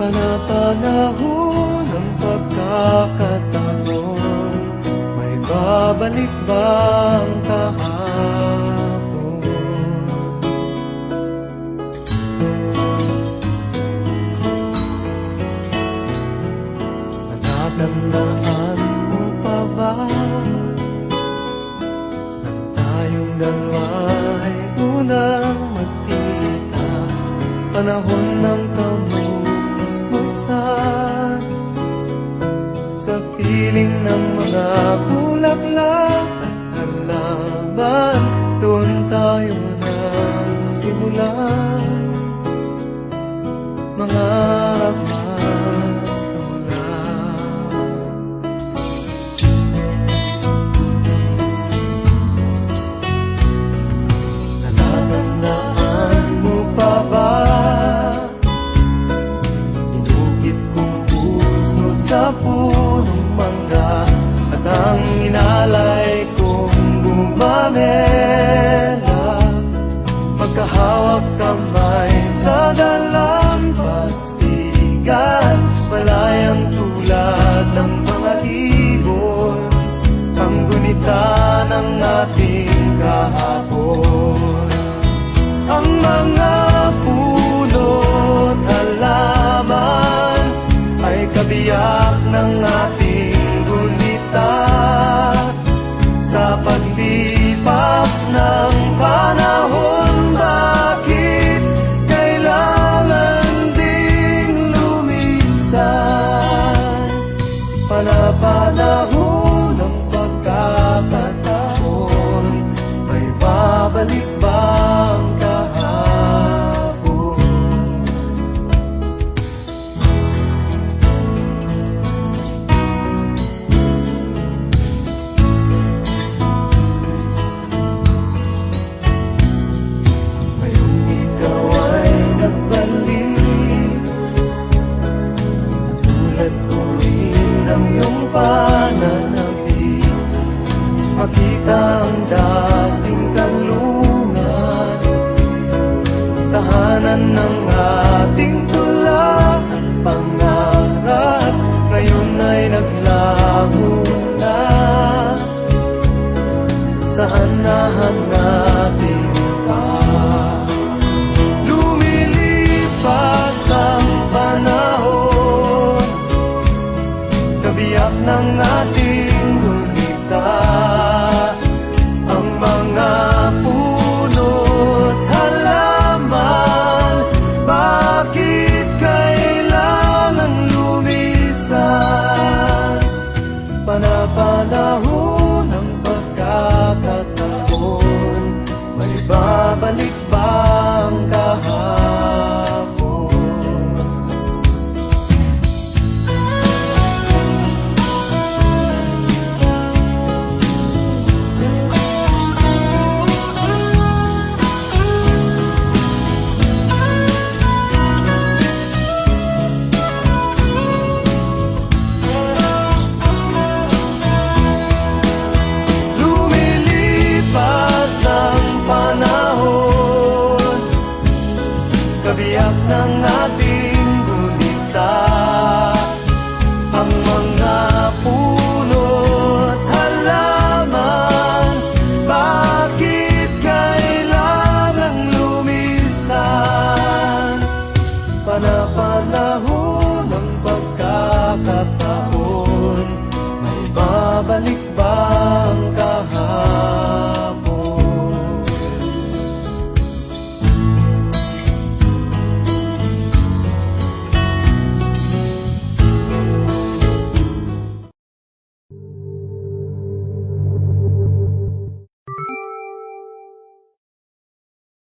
Panapanahon ng pagkakataon, may babalik ba ang kahapon? Natatandaan mo pa ba nang tayong dalawa'y unang magkita? Panahon ng kamusmusan, sa piling ng mga bulaklak at halaman, doon tayo nagsimula mangarap magtulak. Natatandaan mo pa ba sa punong mangga at ang inalay kong bumamela, magkahawak kamay sa dalampasigan, malayang tulad ng mga ibon, ang gunita ng ating kahapon. Ang mga puno't halaman ay kabiyak ng ating gunita, sa paglipas ng panahon. Bakit kailangan ding lumisan? Panapanahon ng pagkakataon, may babalik ba ang kahapon? Pananabik, makita ang dating kanlungan, tahanan ng ating tula at pangarap, ngayon ay naglaho na. Saan nahanapin pa? Lumilipas ang panahon, kabiyak ng ating gunita, ang mga puno't halaman. Bakit kailangan lumisan? Panapanahon ng pagkakataon, may babalik ba ang kahapon? Kabiyak ng ating gunita, ang mga puno't halaman. Bakit kailangan lumisan? Panapanahon ng pagkakataon, may babalik ba